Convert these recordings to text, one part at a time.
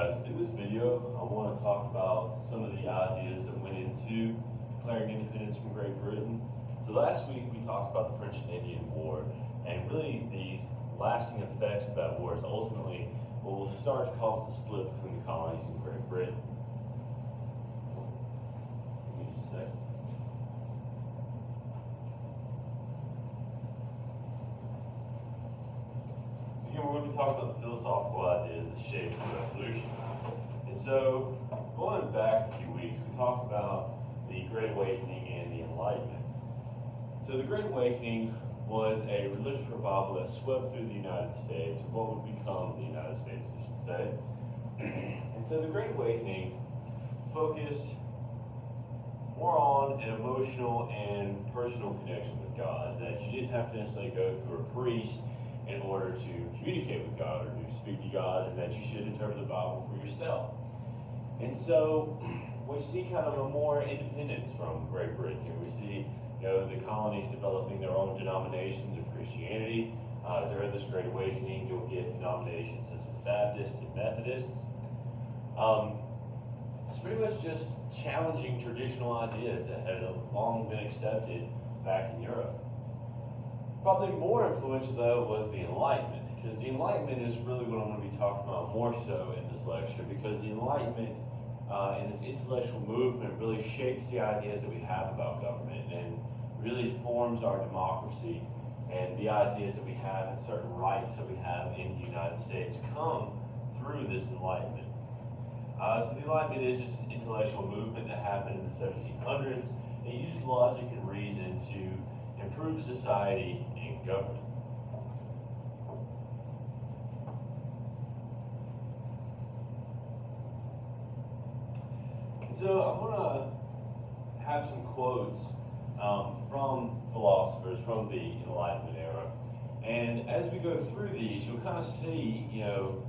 guys, in this video I want to talk about some of the ideas that went into declaring independence from Great Britain. So last week we talked about the French and Indian War, and really the lasting effects of that war is ultimately what will start to cause the split between the colonies and Great Britain. Give me just a second. Again, we're going to be talking about the philosophical ideas that shaped the revolution. And so, going back a few weeks, we talked about the Great Awakening and the Enlightenment. So the Great Awakening was a religious revival that swept through the United States, or what would become the United States, I should say. And so the Great Awakening focused more on an emotional and personal connection with God, that you didn't have to necessarily go through a priest in order to communicate with God or to speak to God, and that you should interpret the Bible for yourself. And so we see kind of a more independence from Great Britain here. We see, the colonies developing their own denominations of Christianity. During this Great Awakening, you'll get denominations such as Baptists and Methodists. It's pretty much just challenging traditional ideas that had long been accepted back in Europe. Probably more influential, though, was the Enlightenment, because the Enlightenment is really what I'm going to be talking about more so in this lecture, because the Enlightenment and this intellectual movement really shapes the ideas that we have about government and really forms our democracy, and the ideas that we have and certain rights that we have in the United States come through this Enlightenment. So the Enlightenment is just an intellectual movement that happened in the 1700s. It used logic and reason to improve society and government. And so I'm going to have some quotes from philosophers from the Enlightenment era. And as we go through these, you'll kind of see, some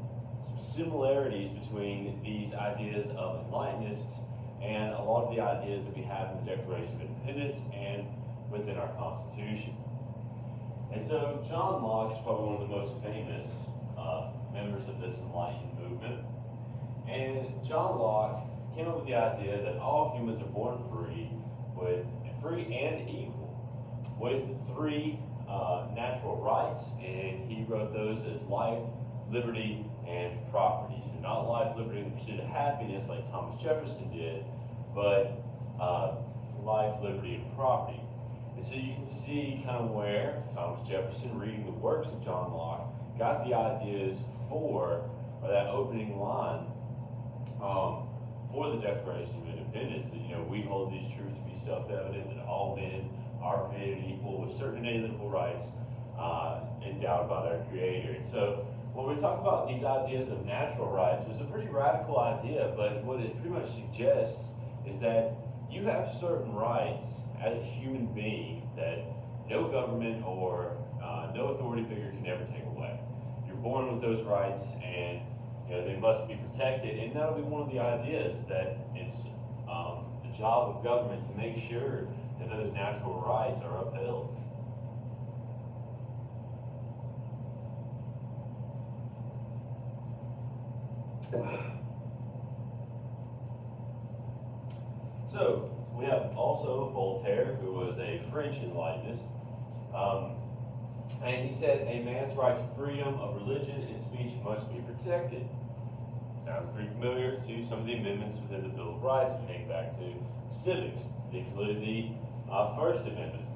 similarities between these ideas of Enlightenists and a lot of the ideas that we have in the Declaration of Independence and within our Constitution. And so John Locke is probably one of the most famous members of this Enlightened movement. And John Locke came up with the idea that all humans are born free and equal, with three natural rights, and he wrote those as life, liberty, and property. So not life, liberty, and the pursuit of happiness like Thomas Jefferson did, but life, liberty, and property. And so you can see kind of where Thomas Jefferson, reading the works of John Locke, got the ideas for, or that opening line for the Declaration of Independence, that we hold these truths to be self-evident, that all men are created equal with certain inalienable rights endowed by their Creator. And so when we talk about these ideas of natural rights, it's a pretty radical idea, but what it pretty much suggests is that you have certain rights as a human being that no government or no authority figure can ever take away. You're born with those rights, and they must be protected. And that'll be one of the ideas, is that it's the job of government to make sure that those natural rights are upheld. So we have also Voltaire, who was a French Enlightenist, and he said a man's right to freedom of religion and speech must be protected. Sounds pretty familiar to some of the amendments within the Bill of Rights that date back to civics, particularly the First Amendment.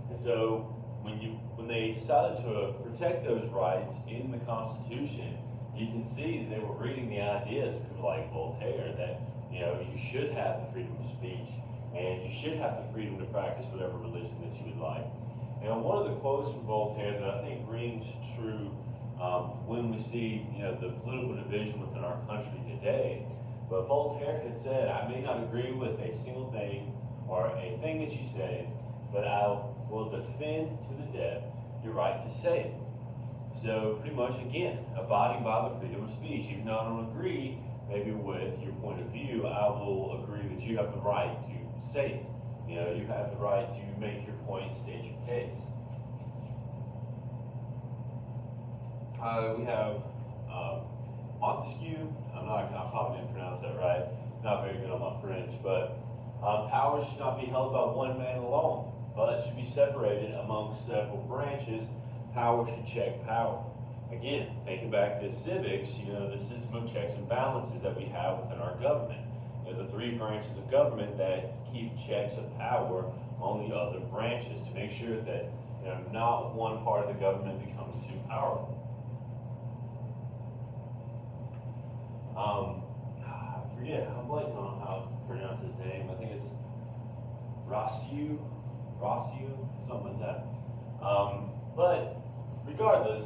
And so when they decided to protect those rights in the Constitution, you can see that they were reading the ideas of people like Voltaire, that you should have the freedom of speech, and you should have the freedom to practice whatever religion that you would like. And one of the quotes from Voltaire that I think rings true when we see the political division within our country today, but Voltaire had said, "I may not agree with a single thing or a thing that you say, but I will defend to the death your right to say it." So pretty much, again, abiding by the freedom of speech. Even though I don't agree maybe with your point of view, I will agree that you have the right to say it. You have the right to make your point, state your case. We have Montesquieu. I probably didn't pronounce that right. Not very good on my French, but power should not be held by one man alone, but should be separated among several branches. Power should check power. Again, thinking back to civics, the system of checks and balances that we have within our government. The three branches of government that keep checks of power on the other branches to make sure that not one part of the government becomes too powerful. I forget, I'm blanking on how to pronounce his name. I think it's Rossiu, something like that. But regardless,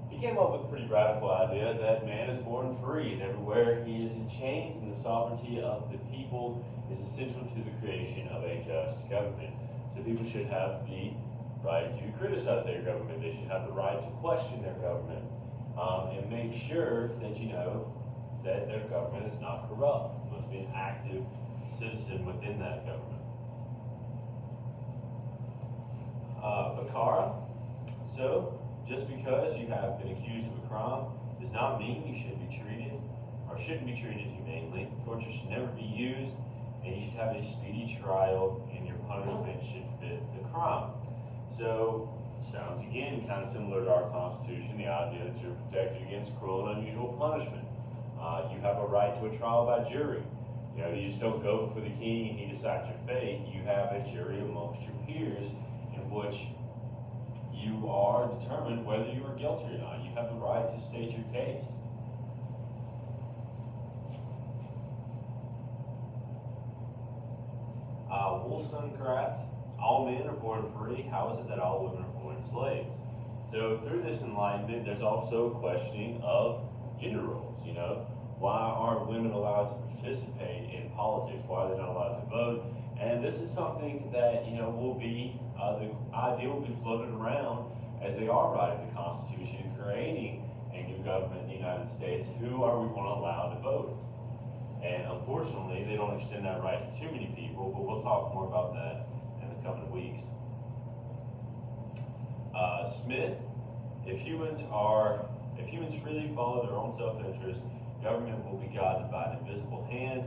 he came up with a pretty radical idea that man is born free and everywhere he is in chains, and the sovereignty of the people is essential to the creation of a just government. So people should have the right to criticize their government. They should have the right to question their government, and make sure that that their government is not corrupt. You must be an active citizen within that government. Bakara. So, just because you have been accused of a crime does not mean you should be treated or shouldn't be treated humanely. Torture should never be used, and you should have a speedy trial, and your punishment should fit the crime. So, sounds again kind of similar to our Constitution, the idea that you're protected against cruel and unusual punishment. You have a right to a trial by jury. You just don't go before the king and he decides your fate. You have a jury amongst your peers in which you are determined whether you are guilty or not. You have the right to state your case. Wollstonecraft. All men are born free. How is it that all women are born slaves? So through this enlightenment, there's also a questioning of gender roles. Why aren't women allowed to participate in politics? Why are they not allowed to vote? And this is something that will be the idea will be floated around as they are writing the Constitution and creating a new government in the United States. Who are we going to allow to vote? And unfortunately, they don't extend that right to too many people. But we'll talk more about that in the coming weeks. Smith. If humans freely follow their own self-interest, government will be guided by an invisible hand.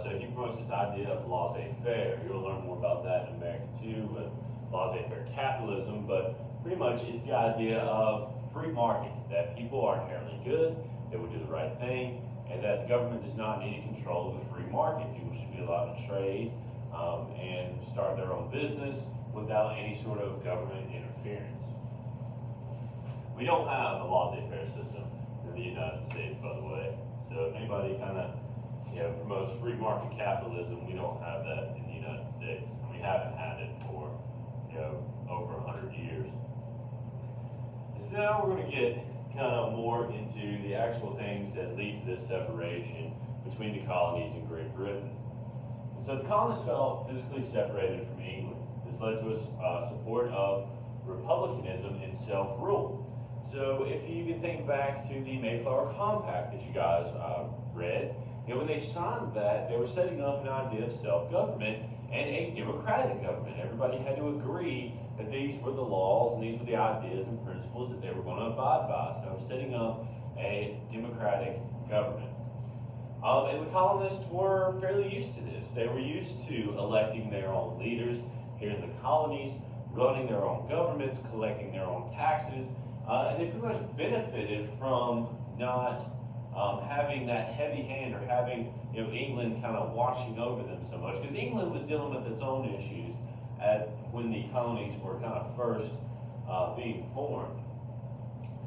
So he promotes this idea of laissez-faire. You'll learn more about that in America too, with laissez-faire capitalism, but pretty much it's the idea of free market, that people are inherently good, they will do the right thing, and that the government does not need to control the free market. People should be allowed to trade and start their own business without any sort of government interference. We don't have a laissez-faire system in the United States, by the way. So if anybody kind of promotes free market capitalism, we don't have that in the United States. We haven't had it for over 100 years. And so now we're going to get kind of more into the actual things that lead to this separation between the colonies and Great Britain. And so the colonists felt physically separated from England. This led to a support of republicanism and self-rule. So if you even think back to the Mayflower Compact that you guys read, when they signed that, they were setting up an idea of self-government and a democratic government. Everybody had to agree that these were the laws and these were the ideas and principles that they were going to abide by. So setting up a democratic government. And the colonists were fairly used to this. They were used to electing their own leaders here in the colonies, running their own governments, collecting their own taxes, and they pretty much benefited from not having that heavy hand or having England kind of watching over them so much, because England was dealing with its own issues when the colonies were kind of first being formed.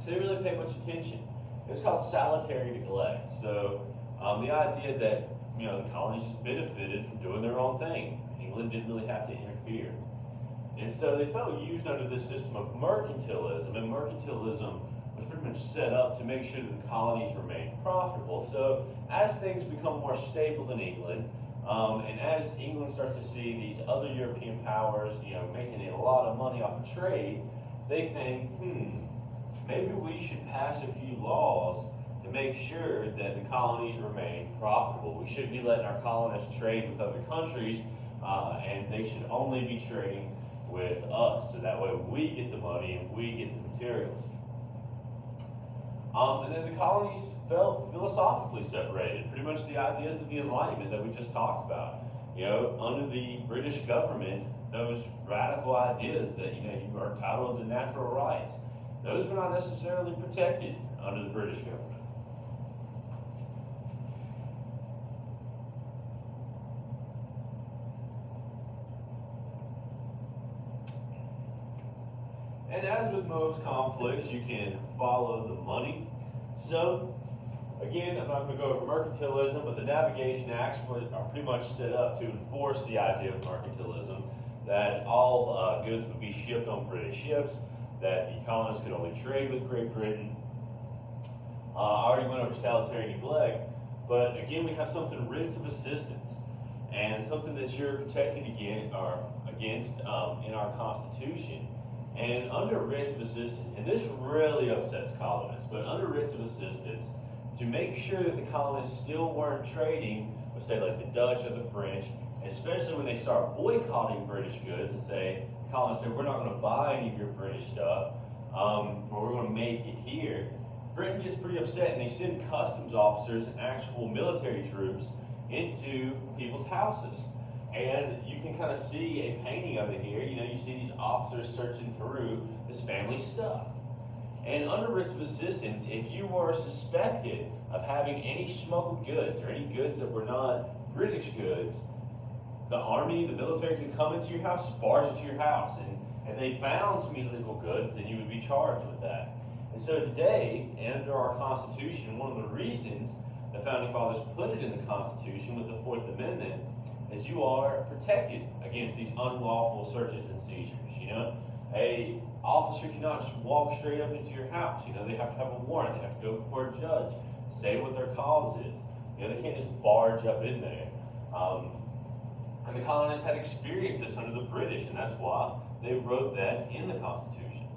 So they really paid much attention. It's called salutary neglect. So the idea that the colonies just benefited from doing their own thing. England didn't really have to interfere. And so they felt used under this system of mercantilism, and mercantilism was pretty much set up to make sure that the colonies remained profitable. So as things become more stable in England, and as England starts to see these other European powers, making a lot of money off of trade, they think, maybe we should pass a few laws to make sure that the colonies remain profitable. We shouldn't be letting our colonists trade with other countries, and they should only be trading with us, so that way we get the money and we get the materials. And then the colonies felt philosophically separated, pretty much the ideas of the Enlightenment that we just talked about. Under the British government, those radical ideas that, you are entitled to natural rights, those were not necessarily protected under the British government. And as with most conflicts, you can follow the money. So, again, I'm not going to go over mercantilism, but the Navigation Acts are pretty much set up to enforce the idea of mercantilism, that all goods would be shipped on British ships, that the colonists could only trade with Great Britain. I already went over salutary neglect, but again, we have something, writs of assistance, and something that you're protected against in our Constitution. And under writs of assistance, and this really upsets colonists, but under writs of assistance, to make sure that the colonists still weren't trading with, say, like the Dutch or the French, especially when they start boycotting British goods and say, the colonists say, we're not going to buy any of your British stuff, or we're going to make it here. Britain gets pretty upset, and they send customs officers and actual military troops into people's houses. And you can kind of see a painting of it here. You see these officers searching through this family stuff. And under writs of assistance, if you were suspected of having any smuggled goods or any goods that were not British goods, the army, the military could come into your house, barge into your house. And if they found some illegal goods, then you would be charged with that. And so today, under our Constitution, one of the reasons the Founding Fathers put it in the Constitution with the Fourth Amendment is you are protected against these unlawful searches and seizures. A officer cannot just walk straight up into your house. They have to have a warrant. They have to go before a judge, say what their cause is. They can't just barge up in there. And the colonists had experienced this under the British, and that's why they wrote that in the Constitution.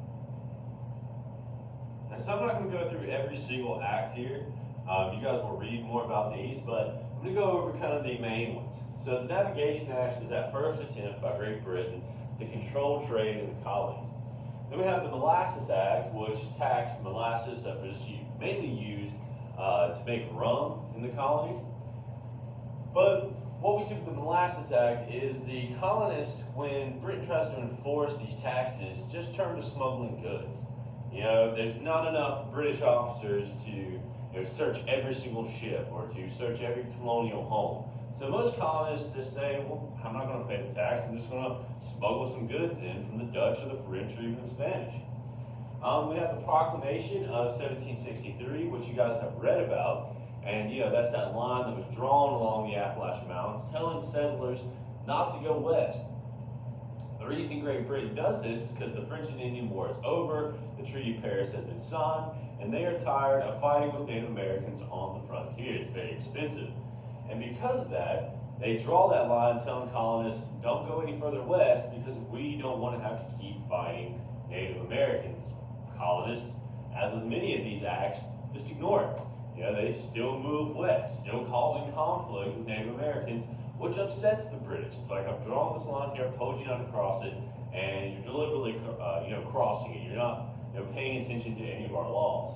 And so I'm not going to go through every single act here. You guys will read more about these, but I'm going to go over kind of the main ones. So the Navigation Act was that first attempt by Great Britain to control trade in the colonies. Then we have the Molasses Act, which taxed molasses that was mainly used to make rum in the colonies. But what we see with the Molasses Act is the colonists, when Britain tries to enforce these taxes, just turn to smuggling goods. There's not enough British officers to search every single ship or to search every colonial home. So most colonists just say, well, I'm not going to pay the tax, I'm just going to smuggle some goods in from the Dutch or the French or even the Spanish. We have the Proclamation of 1763, which you guys have read about, and that's that line that was drawn along the Appalachian Mountains telling settlers not to go west. The reason Great Britain does this is because the French and Indian War is over, the Treaty of Paris has been signed, and they are tired of fighting with Native Americans on the frontier. It's very expensive. And because of that, they draw that line telling colonists, don't go any further west because we don't want to have to keep fighting Native Americans. Colonists, as with many of these acts, just ignore it. They still move west, still causing conflict with Native Americans, which upsets the British. It's like, I've drawn this line here, I've told you not to cross it, and you're deliberately crossing it. You're not paying attention to any of our laws.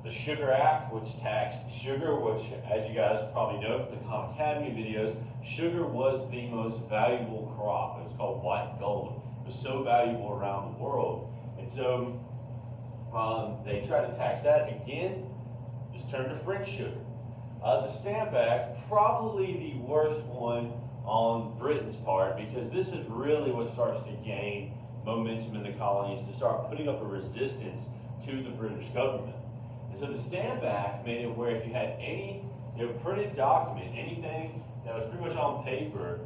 The Sugar Act, which taxed sugar, which, as you guys probably know from the Khan Academy videos, sugar was the most valuable crop. It was called white gold. It was so valuable around the world. And so they tried to tax that again, just turned to French sugar. The Stamp Act, probably the worst one on Britain's part, because this is really what starts to gain momentum in the colonies to start putting up a resistance to the British government. And so the Stamp Act made it where if you had any printed document, anything that was pretty much on paper,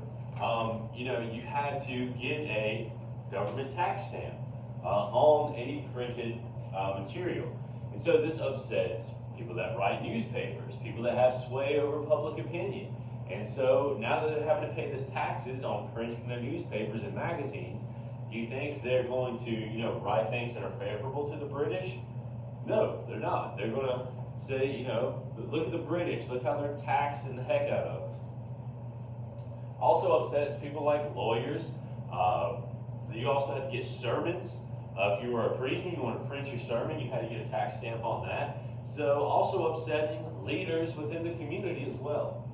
you had to get a government tax stamp on any printed material. And so this upsets people that write newspapers, people that have sway over public opinion. And so now that they're having to pay this taxes on printing their newspapers and magazines, do you think they're going to, write things that are favorable to the British? No, they're not. They're going to say, look at the British, look how they're taxing the heck out of us. Also upsets people like lawyers. You also have to get sermons If you were a preacher, you wanted to print your sermon, you had to get a tax stamp on that. So also upsetting leaders within the community as well.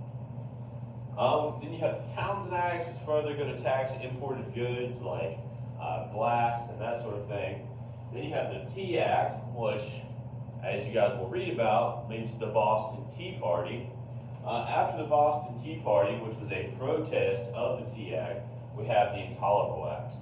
Then you have the Townsend Act, which further going to tax imported goods like glass and that sort of thing. Then you have the Tea Act, which, as you guys will read about, leads to the Boston Tea Party. After the Boston Tea Party, which was a protest of the Tea Act, we have the Intolerable Acts.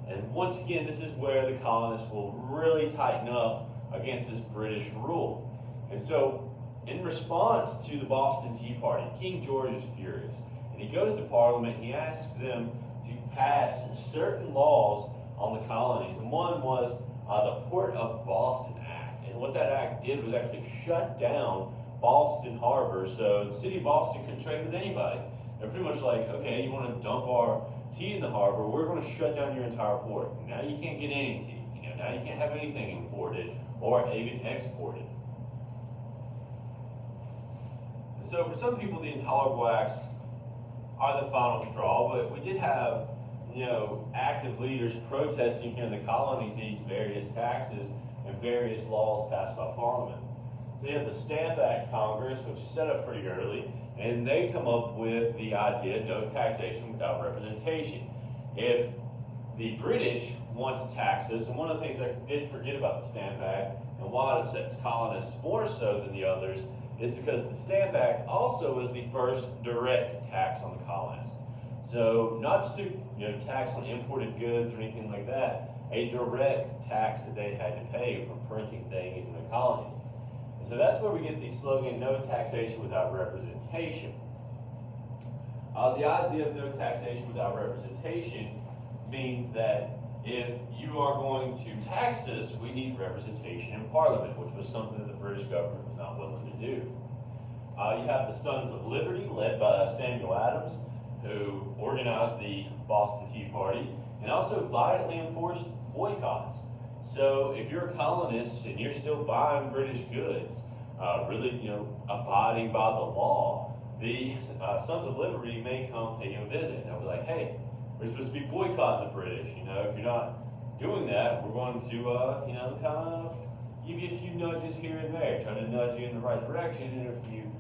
And once again, this is where the colonists will really tighten up against this British rule. And so, in response to the Boston Tea Party, King George is furious. And he goes to Parliament and he asks them to pass certain laws on the colonies. And one was the Port of Boston Act. And what that act did was actually shut down Boston Harbor, so the city of Boston couldn't trade with anybody. They're pretty much like, okay, you want to dump our tea in the harbor, we're going to shut down your entire port. Now you can't get any tea. Now you can't have anything imported or even exported. And so for some people, the Intolerable Acts are the final straw, but we did have, active leaders protesting here in the colonies these various taxes and various laws passed by Parliament. So you have the Stamp Act Congress, which is set up pretty early, and they come up with the idea no taxation without representation. If the British want to tax us, and one of the things I did forget about the Stamp Act, and why it upsets colonists more so than the others, is because the Stamp Act also was the first direct tax on the colonists. So not just a tax on imported goods or anything like that, a direct tax that they had to pay for printing things in the colonies. So that's where we get the slogan, no taxation without representation. The idea of no taxation without representation means that if you are going to tax us, we need representation in Parliament, which was something that the British government was not willing to do. You have the Sons of Liberty, led by Samuel Adams, who organized the Boston Tea Party, and also violently enforced boycotts. So if you're a colonist and you're still buying British goods, really, abiding by the law, the Sons of Liberty may come pay you a visit. And they'll be like, hey, we're supposed to be boycotting the British. If you're not doing that, we're going to, kind of give you a few nudges here and there, trying to nudge you in the right direction. And if you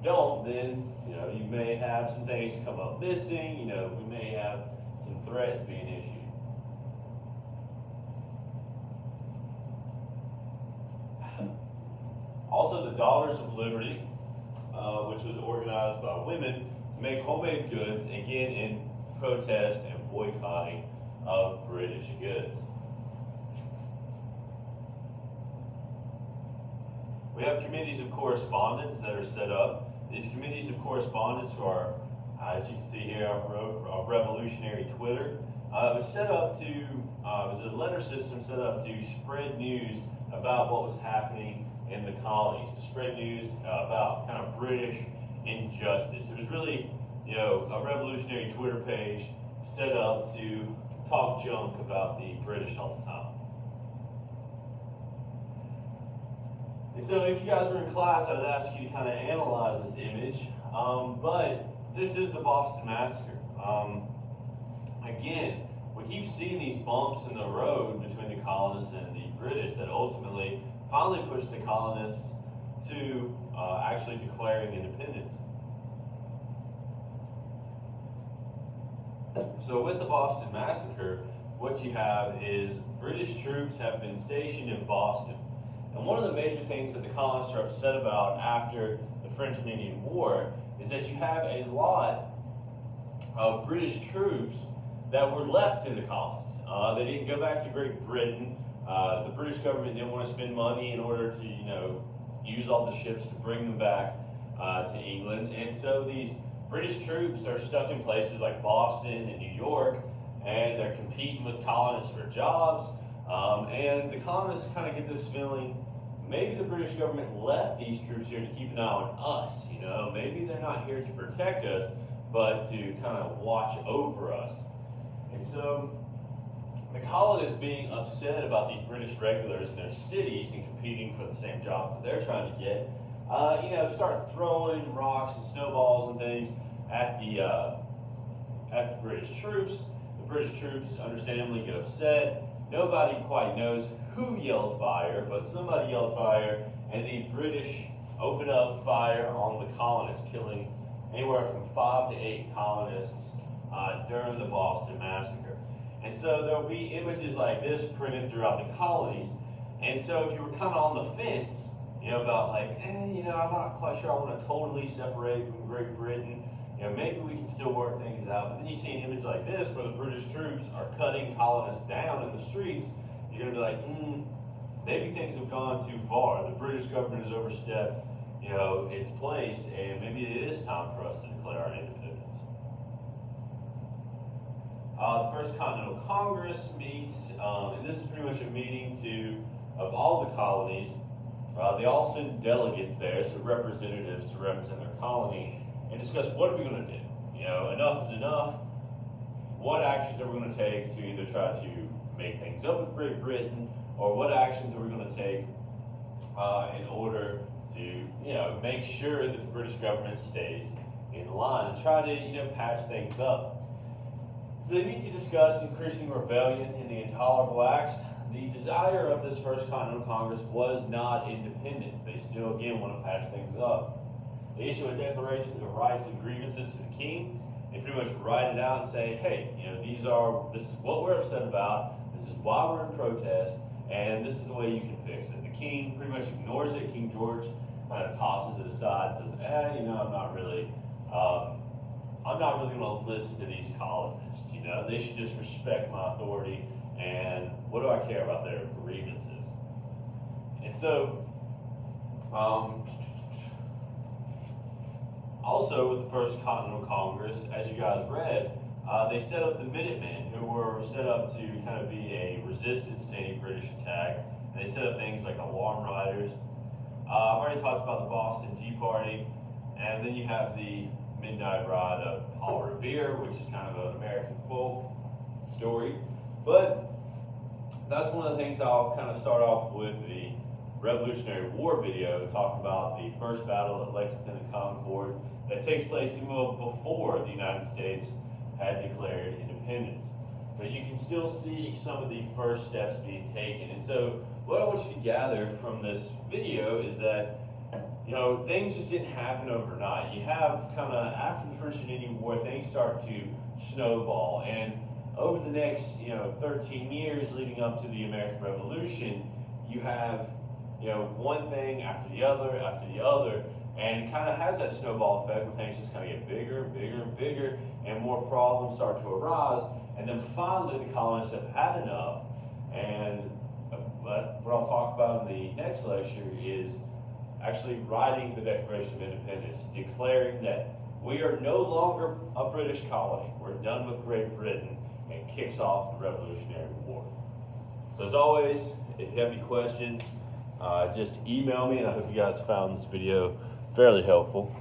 don't, then, you may have some things come up missing. We may have some threats being issued. Also, the Daughters of Liberty, which was organized by women to make homemade goods, again in protest and boycotting of British goods. We have committees of correspondence that are set up. These committees of correspondence are, as you can see here, a revolutionary Twitter. It was set up to, it was a letter system set up to spread news about what was happening in the colonies, to spread news about kind of British injustice. It was really, a revolutionary Twitter page set up to talk junk about the British all the time. And so if you guys were in class, I'd ask you to kind of analyze this image. But this is the Boston Massacre. Again, we keep seeing these bumps in the road between the colonists and the British that ultimately finally pushed the colonists to actually declaring independence. So with the Boston Massacre, what you have is British troops have been stationed in Boston. And one of the major things that the colonists are upset about after the French and Indian War is that you have a lot of British troops that were left in the colonies. They didn't go back to Great Britain. The British government didn't want to spend money in order to, use all the ships to bring them back to England. And so these British troops are stuck in places like Boston and New York, and they're competing with colonists for jobs. And the colonists kind of get this feeling, maybe the British government left these troops here to keep an eye on us. Maybe they're not here to protect us, but to kind of watch over us. And so the colonists being upset about these British regulars in their cities and competing for the same jobs that they're trying to get, start throwing rocks and snowballs and things at the British troops. The British troops understandably get upset. nobody quite knows who yelled fire, but somebody yelled fire, and the British opened up fire on the colonists, killing anywhere from 5 to 8 colonists during the Boston Massacre. And so there'll be images like this printed throughout the colonies. And so if you were kind of on the fence, about like, I'm not quite sure I want to totally separate from Great Britain, maybe we can still work things out. But then you see an image like this where the British troops are cutting colonists down in the streets, you're going to be like, maybe things have gone too far. The British government has overstepped, its place, and maybe it is time for us to declare our independence. The First Continental Congress meets, and this is pretty much a meeting of all the colonies. They all send delegates there, so representatives to represent their colony, and discuss what are we going to do. Enough is enough. What actions are we going to take to either try to make things up with Great Britain, or what actions are we going to take in order to, make sure that the British government stays in line and try to, patch things up. So they meet to discuss increasing rebellion in the intolerable acts. The desire of this First Continental Congress was not independence. They still, again, want to patch things up. They issue a declaration of rights and grievances to the king. They pretty much write it out and say, hey, this is what we're upset about, this is why we're in protest, and this is the way you can fix it. The king pretty much ignores it. King George kind of tosses it aside and says, I'm not really going to listen to these colonists. They should just respect my authority, and what do I care about their grievances? And so, also with the First Continental Congress, as you guys read, they set up the Minutemen, who were set up to kind of be a resistance to any British attack. And they set up things like alarm riders. I've already talked about the Boston Tea Party, and then you have the Midnight Ride of Paul Revere, which is kind of an American folk story. But that's one of the things I'll kind of start off with the Revolutionary War video, talk about the first battle at Lexington and Concord that takes place before the United States had declared independence. But you can still see some of the first steps being taken. And so what I want you to gather from this video is that things just didn't happen overnight. You have kind of, after the First Indian War, things start to snowball. And over the next, 13 years leading up to the American Revolution, you have, one thing after the other, and it kind of has that snowball effect where things just kind of get bigger, bigger, bigger, and more problems start to arise. And then finally, the colonists have had enough. And what I'll talk about in the next lecture is actually writing the Declaration of Independence, declaring that we are no longer a British colony. We're done with Great Britain, and kicks off the Revolutionary War. So as always, if you have any questions, just email me, and I hope you guys found this video fairly helpful.